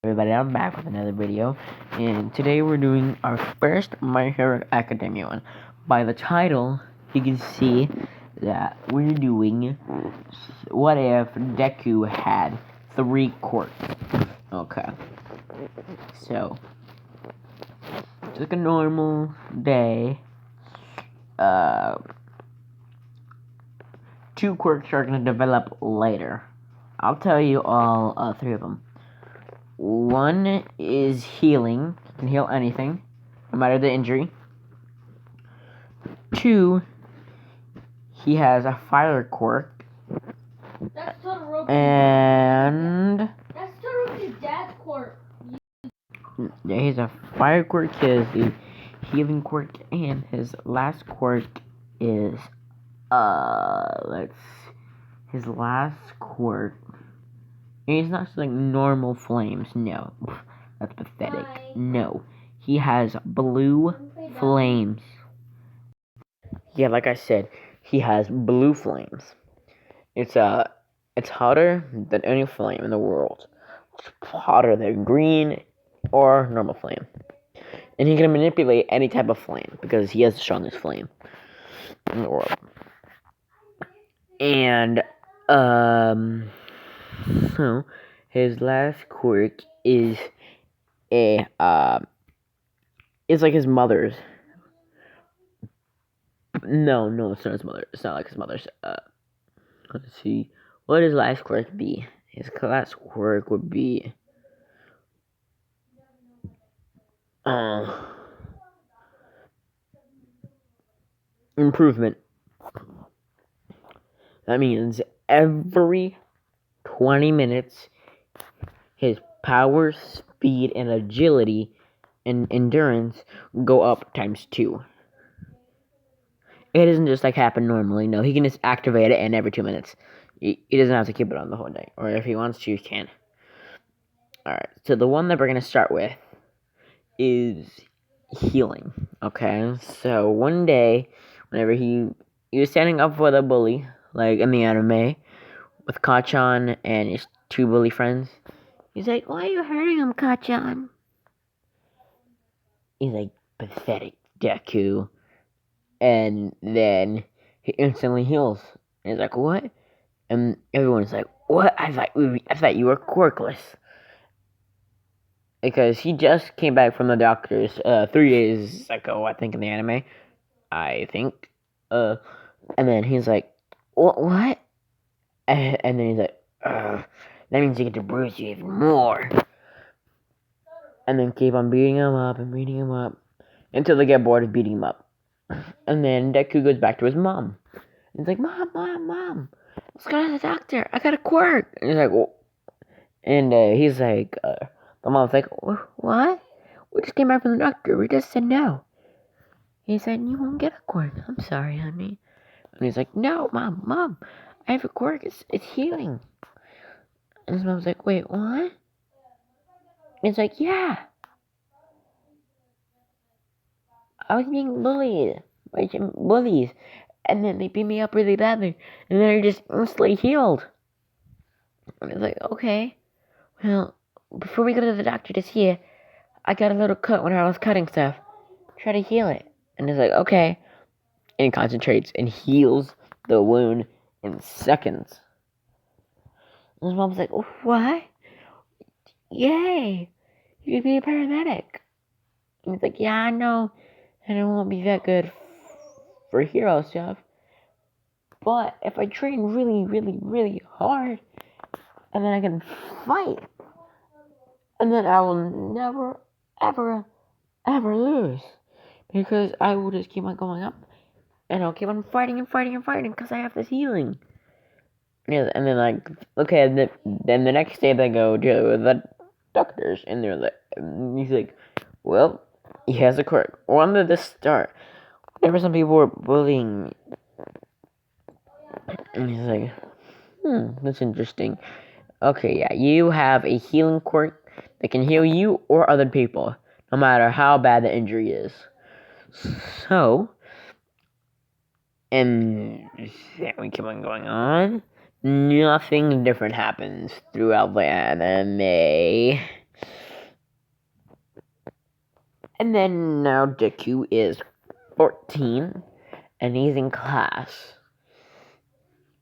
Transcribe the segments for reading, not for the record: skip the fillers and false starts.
everybody, I'm back with another video, and today we're doing our first My Hero Academia one. By the title, you can see that we're doing what if Deku had 3 quirks. Okay, so it's like a normal day. 2 quirks are going to develop later. I'll tell you all 3 of them. One is healing. You can heal anything, no matter the injury. 2, he has a fire quirk. That's Todoroki's and That's Todoroki's dad's quirk. Yeah, he's a fire quirk, he has the healing quirk, and his last quirk is his last quirk. He's not like normal flames, no. That's pathetic. No. He has blue flames. Yeah, like I said, he has blue flames. It's hotter than any flame in the world. It's hotter than green or normal flame. And he can manipulate any type of flame because he has the strongest flame in the world. And so his last quirk is it's like his mother's. No, it's not his mother. It's not like his mother's. Let's see. What would his last quirk be? His last quirk would be improvement. That means every 20 minutes, his power, speed, and agility and endurance go up ×2. It doesn't just like happen normally. No, he can just activate it, and every 2 minutes. He doesn't have to keep it on the whole day, or if he wants to, he can. Alright, so the one that we're going to start with is healing. Okay, so one day, whenever he was standing up for the bully, like in the anime, with Kachan and his 2 bully friends, he's like, "Why are you hurting him, Kachan?" He's like, "Pathetic, Deku." And then he instantly heals. And he's like, "What?" And everyone's like, "What? I thought you were quirkless." Because he just came back from the doctors 3 days ago, I think, in the anime. I think. And then he's like, "What?" And then he's like, "That means you get to bruise you even more." And then keep on beating him up and beating him up until they get bored of beating him up. And then Deku goes back to his mom. And he's like, Mom, let's go to the doctor. I got a quirk. And he's like, "Well," and he's like, the mom's like, "What? We just came back from the doctor. We just said no." He said, "You won't get a quirk. I'm sorry, honey." And he's like, "No, Mom, I have a quirk. It's healing." And his mom's like, "Wait, what?" And he's like, "Yeah. I was being bullied by bullies, and then they beat me up really badly, and then I just instantly healed." And he's like, "Okay, well, before we go to the doctor to see it, I got a little cut when I was cutting stuff. Try to heal it." And he's like, "Okay." And he concentrates and heals the wound in seconds. And his mom's like, "What? Yay! You could be a paramedic." And he's like, "Yeah, I know, and it won't be that good for hero stuff. But if I train really, really, really hard, and then I can fight, and then I will never, ever, ever lose. Because I will just keep on going up, and I'll keep on fighting because I have this healing." Yeah, and then like, okay, then the next day they go to the doctors, and they're like, he's like, "Well, he has a quirk." When did this start? Whenever some people were bullying me. And he's like, that's interesting. Okay, yeah, you have a healing quirk that can heal you or other people, no matter how bad the injury is. So, and we keep on going on. Nothing different happens throughout the anime. And then now Deku is 14, and he's in class.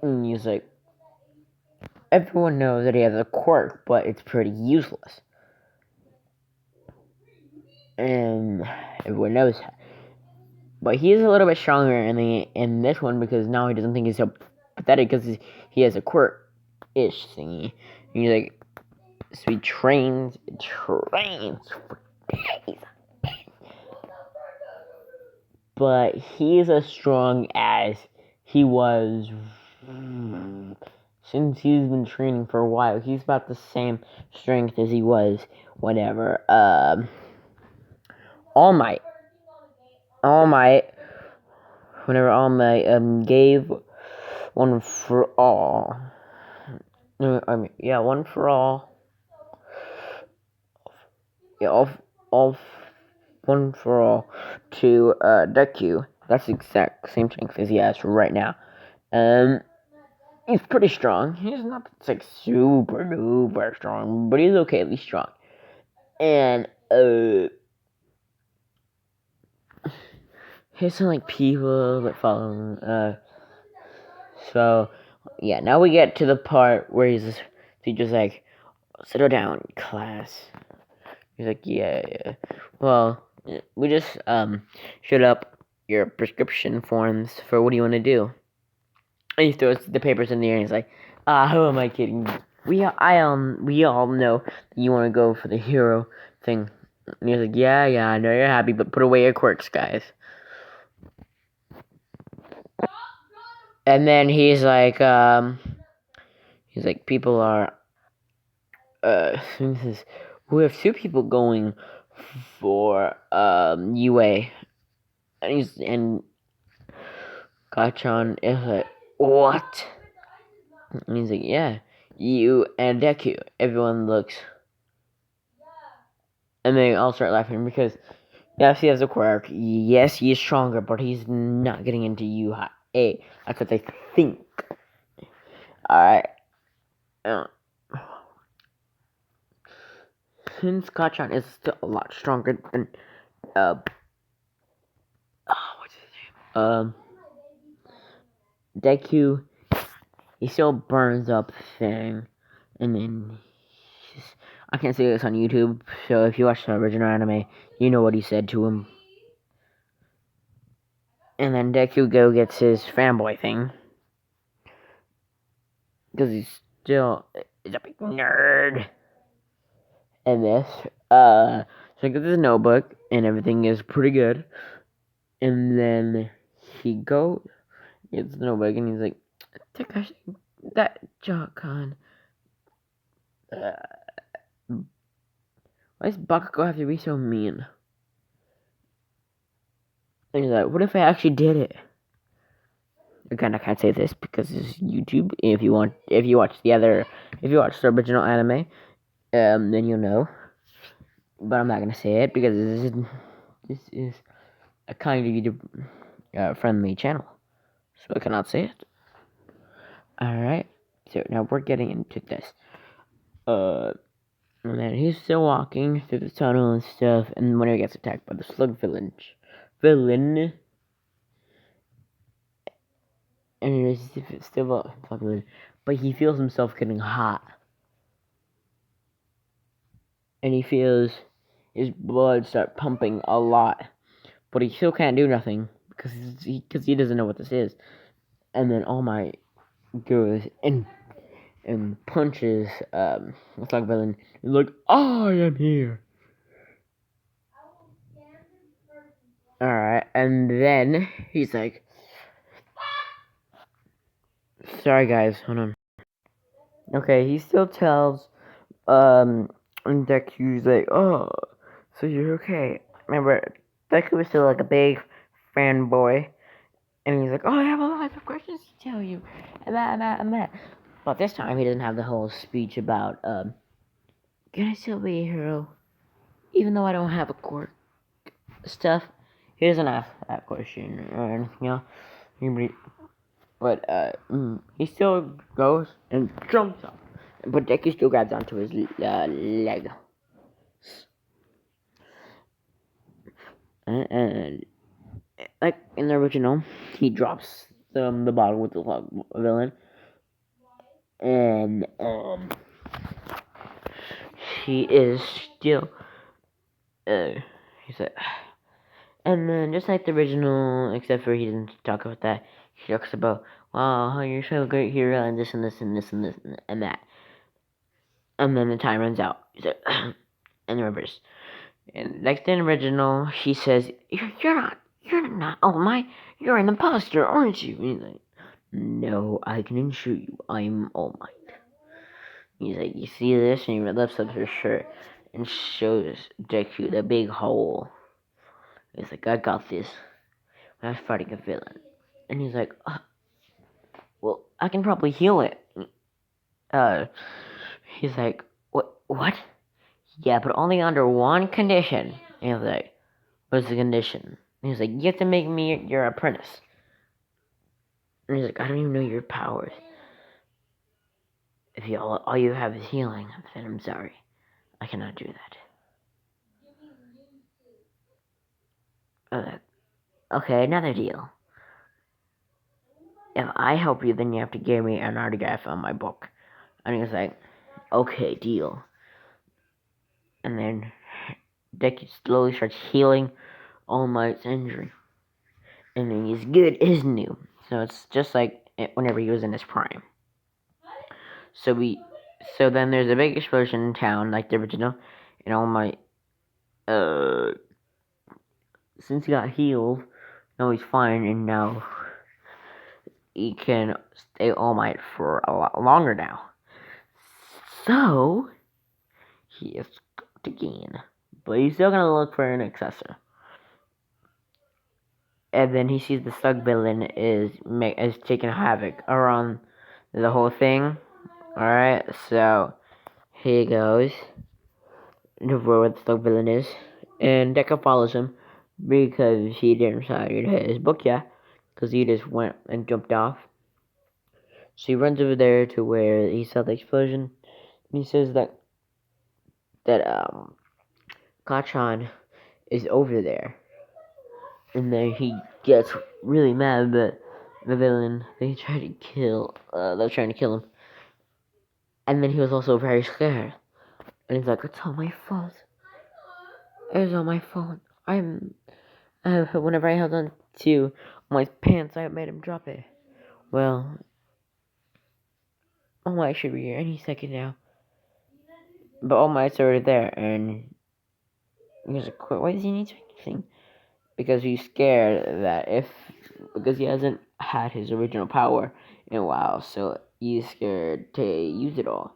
And he's like, everyone knows that he has a quirk, but it's pretty useless. And everyone knows that. But he's a little bit stronger in this one because now he doesn't think he's so pathetic because he has a quirk-ish thingy. And he's like, so he trains for days. But he's as strong as he was since he's been training for a while. He's about the same strength as he was whenever All Might whenever All Might gave One for All. One for All. Yeah, all One for All to Deku. That's the exact same strength as he has right now. He's pretty strong. He's not like super duper strong, but he's okay, at least strong. And here's some like people that follow him. So yeah, now we get to the part where he's teacher's like, settle down, class. He's like, yeah. Well, we just showed up your prescription forms for what do you want to do? And he throws the papers in the air and he's like, who am I kidding? We all know that you want to go for the hero thing. And he's like, yeah, I know you're happy, but put away your quirks, guys. And then he's like, people are, we have 2 people going for, UA. And Kachan is like, what? And he's like, yeah, you and Deku. Everyone looks. And they all start laughing because, yes, he has a quirk. Yes, he is stronger, but he's not getting into UA. That's what they think. Alright. Since Kachan is still a lot stronger than, what's his name? Deku, he still burns up the thing, and then I can't say this on YouTube, so if you watch the original anime, you know what he said to him. And then Deku gets his fanboy thing, because he's still a big nerd. And this, so he gets his notebook, and everything is pretty good. And then he gets the notebook, and he's like, Takashi, that Jokan. Why does Bakugo have to be so mean? And he's like, what if I actually did it? Again, I can't say this because it's YouTube. If you watch the original anime, then you'll know. But I'm not gonna say it because this is a kind of YouTube friendly channel, so I cannot say it. All right, so now we're getting into this. And then he's still walking through the tunnel and stuff, and when he gets attacked by the slug villain, and he's still a slug villain, but he feels himself getting hot, and he feels his blood start pumping a lot, but he still can't do nothing because he doesn't know what this is. And then All Might goes and punches the slug villain. He's like, I am here. Alright, and then he's like, sorry guys, hold on. Okay, he still tells Deku's like, oh, so you're okay. Remember, Deku was still like a big fanboy, and he's like, oh, I have a lot of questions to tell you, and that. But this time he doesn't have the whole speech about, can I still be a hero? Even though I don't have a quirk stuff. He doesn't ask that question or anything else. But he still goes and jumps up. But Deku still grabs onto his leg. and like in the original, he drops the bottle with the villain, and he is still he's like, and then just like the original, except for he doesn't talk about that, he talks about, wow, how you're so great hero, and this and this and this and this and that, and then the time runs out. He's like, and reverse. And next in original, he says, you're not All Might. You're an imposter, aren't you? And he's like, no, I can assure you, I'm All Might. He's like, you see this? And he lifts up his shirt and shows Deku the big hole. He's like, I got this. When I was fighting a villain. And he's like, well, I can probably heal it. He's like, what? Yeah, but only under one condition. And he's like, what's the condition? And he's like, you have to make me your apprentice. And he's like, I don't even know your powers. If all you have is healing, then I'm sorry. I cannot do that. Okay, another deal. If I help you, then you have to give me an autograph on my book. And he was like, okay, deal. And then Deku slowly starts healing All Might's injury. And then he's good as new. So it's just like whenever he was in his prime. So then there's a big explosion in town, like the original, and All Might, since he got healed, now he's fine, and now he can stay All Might for a lot longer now. So he is to gain, but he's still gonna look for an successor. And then he sees the Slug villain is taking havoc around the whole thing. All right, so he goes to where the Slug villain is, and Deku follows him because he didn't read his book yet, because he just went and jumped off. So he runs over there to where he saw the explosion, and he says that Kachan is over there. And then he gets really mad that the villain they're trying to kill him. And then he was also very scared. And he's like, it's all my fault. It's all my fault. Whenever I held on to my pants, I made him drop it. Well, All Might should be here any second now. But All Might's already there, and he's like, why does he need to do anything? Because he's scared that because he hasn't had his original power in a while, so he's scared to use it all.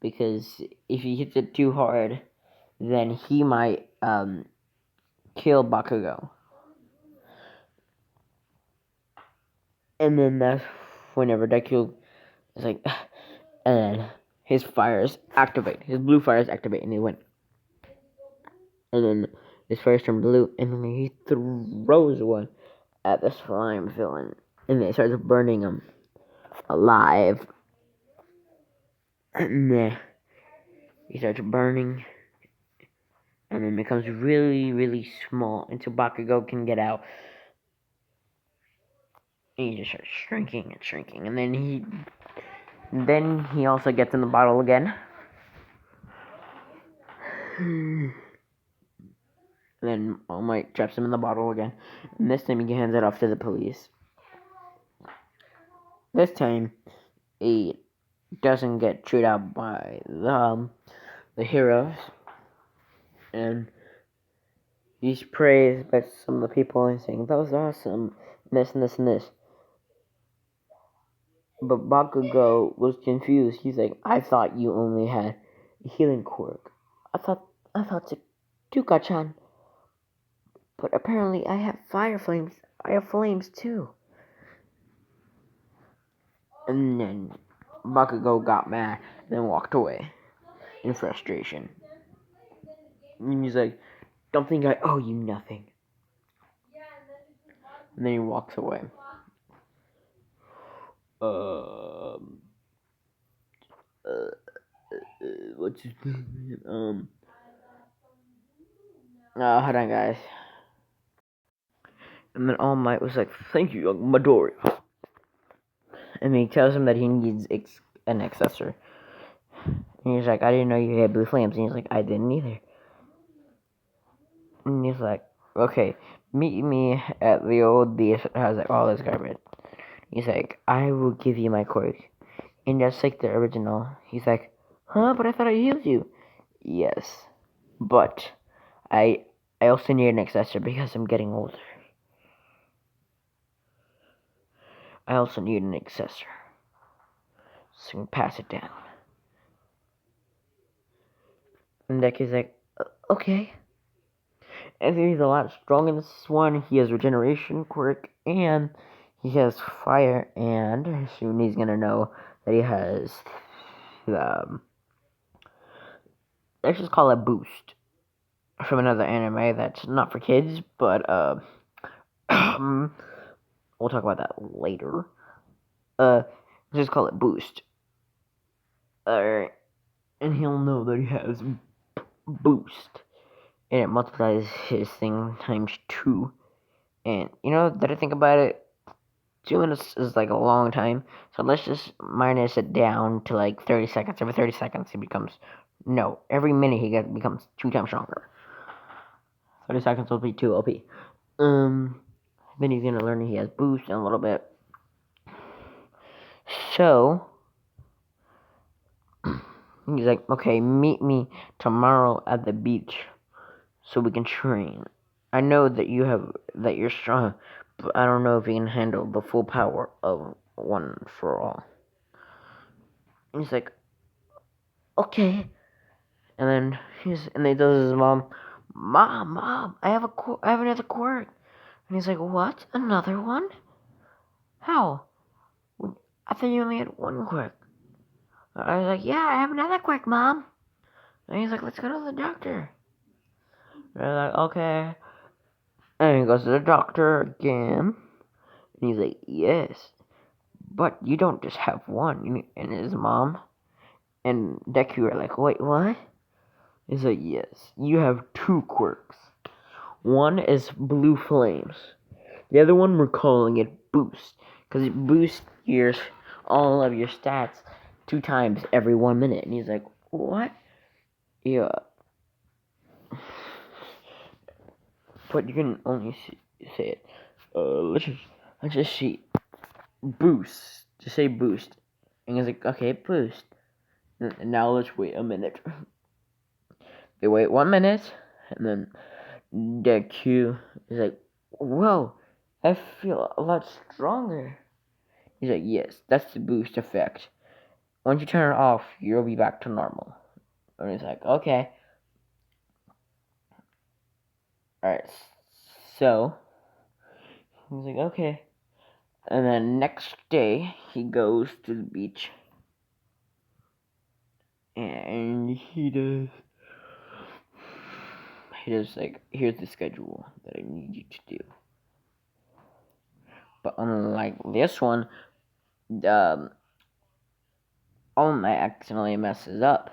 Because if he hits it too hard, then he might kill Bakugo. And then that's whenever Deku is like, and then his fires activate, his blue fires activate, and he went. And then his fires turn blue, and then he throws one at the slime villain, and it starts burning him alive. And then he starts burning, and then becomes really, really small until Bakugo can get out. And he just starts shrinking and shrinking, and then he also gets in the bottle again. And then All Might traps him in the bottle again, and this time he hands it off to the police. This time, he doesn't get chewed out by the heroes, and he's praised by some of the people and saying, that was awesome, this and this and this. But Bakugo was confused. He's like, I thought you only had a healing quirk. I thought Tuka-chan. But apparently I have fire flames. I have flames too. And then Bakugo got mad and then walked away in frustration. And he's like, don't think I owe you nothing. And then he walks away. What's his name? Hold on, guys. And then All Might was like, "Thank you, young Midoriya." And he tells him that he needs an accessor. And he's like, "I didn't know you had blue flames." And he's like, "I didn't either." And he's like, "Okay, meet me at the old beach that has like all this garbage." He's like, "I will give you my quirk." And just like the original, he's like, "Huh? But I thought I healed you." Yes, but I also need an accessor because I'm getting older. I also need an accessor, so I can pass it down. And Deku's like, "Okay." And he's a lot stronger in this one. He has regeneration quirk, and he has fire, and soon he's gonna know that he has um, let's just call it boost from another anime that's not for kids, but we'll talk about that later. Let's just call it boost. Alright, and he'll know that he has boost, and it multiplies his thing times 2. And you know that I think about it, 2 minutes is like a long time, so let's just minus it down to like 30 seconds. Every 30 seconds he becomes, no, every minute he becomes 2 times stronger. 30 seconds will be 2 OP. Then he's gonna learn he has boost in a little bit. So he's like, "Okay, meet me tomorrow at the beach so we can train. I know that you're strong, but I don't know if you can handle the full power of One for All." And he's like, "Okay." And then he tells his mom, "Mom, I have another quirk." And he's like, "What? Another one? How? I thought you only had one quirk." I was like, "Yeah, I have another quirk, Mom." And he's like, "Let's go to the doctor." And they're like, "Okay." And he goes to the doctor again. And he's like, "Yes, but you don't just have one." And his mom and Deku are like, "Wait, what?" He's like, "Yes, you have 2 quirks. One is blue flames. The other one we're calling it boost, because it boosts all of your stats 2 times every 1 minute." And he's like, "What?" Yeah, but you can only say it. Let's just see. Boost. Just say boost. And he's like, "Okay, boost." And now let's wait a minute. They wait 1 minute, and then Deku is like, "Whoa, I feel a lot stronger." He's like, "Yes, that's the boost effect. Once you turn it off, you'll be back to normal." And he's like, "Okay." Alright, so he's like, "Okay." And then next day, he goes to the beach, and he does like, "Here's the schedule that I need you to do." But unlike this one, All Might accidentally messes up.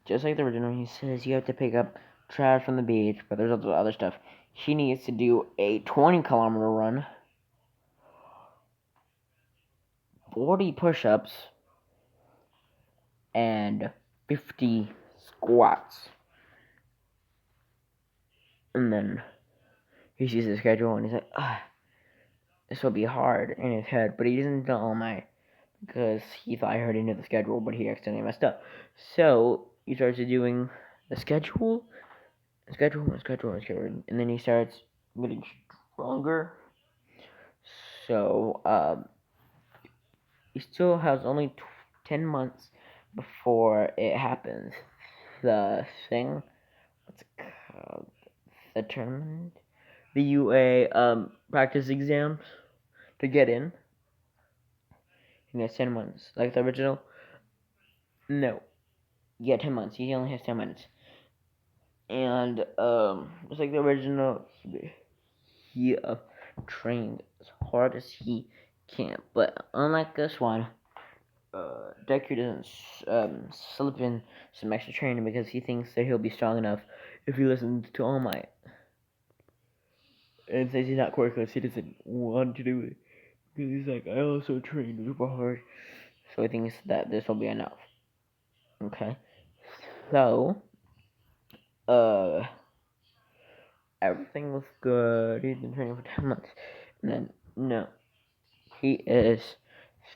Just like the original, he says you have to pick up trash from the beach, but there's also other stuff. He needs to do a 20-kilometer run, 40 push-ups, and 50 squats. And then he sees the schedule and he's like, this will be hard in his head. But he doesn't tell All Might because he thought he already knew the schedule, but he accidentally messed up. So he starts doing the schedule, and then he starts getting stronger. So he still has only 10 months before it happens. The thing, what's it called? The tournament? The UA practice exams to get in. He has 10 months. Like the original? No. Yeah, 10 months. He only has 10 minutes. And just like the original, he trained as hard as he can. But unlike this one, Deku doesn't slip in some extra training because he thinks that he'll be strong enough if he listens to All Might. And says he's not quirkless, he doesn't want to do it. Because he's like, I also trained super hard. So he thinks that this will be enough. Okay. So, uh, everything was good. He's been training for 10 months. And then, no. He is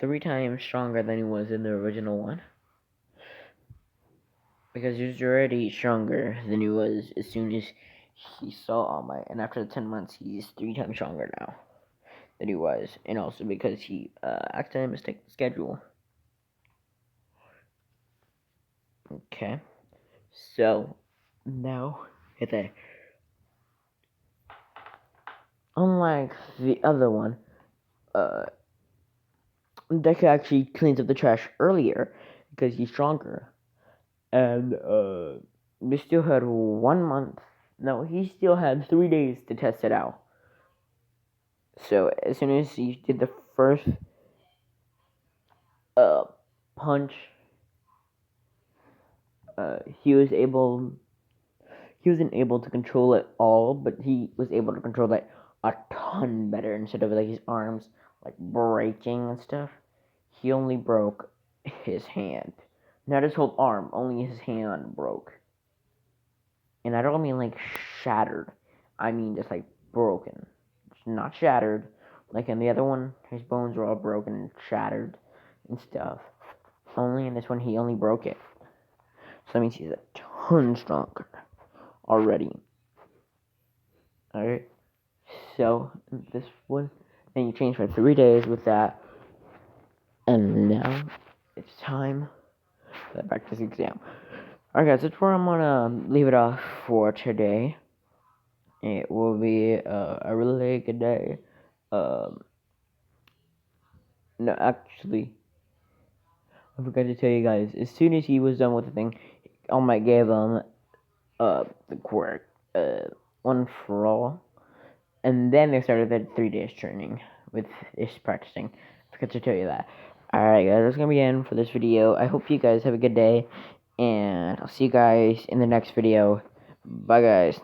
3 times stronger than he was in the original one. Because he's already stronger than he was as soon as he saw All Might. And after the 10 months, he's 3 times stronger now than he was. And also because he accidentally mistook the schedule. Okay. So, now, it's a unlike the other one, Deku actually cleans up the trash earlier because he's stronger. And we still had 1 month. No, he still had 3 days to test it out. So as soon as he did the first punch, he was able. He wasn't able to control it all, but he was able to control it a ton better. Instead of like his arms like breaking and stuff, he only broke his hand, not his whole arm. Only his hand broke. And I don't mean like shattered. I mean just like broken. It's not shattered. Like in the other one, his bones were all broken and shattered and stuff. Only in this one, he only broke it. So that means he's a ton stronger already. Alright? So, this one, and you train for 3 days with that. And now, it's time for the practice exam. Alright guys, that's where I'm gonna leave it off for today. It will be a really good day. No, actually, I forgot to tell you guys. As soon as he was done with the thing, All Might gave him the quirk, one for all, and then they started their 3 days training with this practicing. I forgot to tell you that. Alright guys, that's gonna be the end for this video. I hope you guys have a good day, and I'll see you guys in the next video. Bye guys.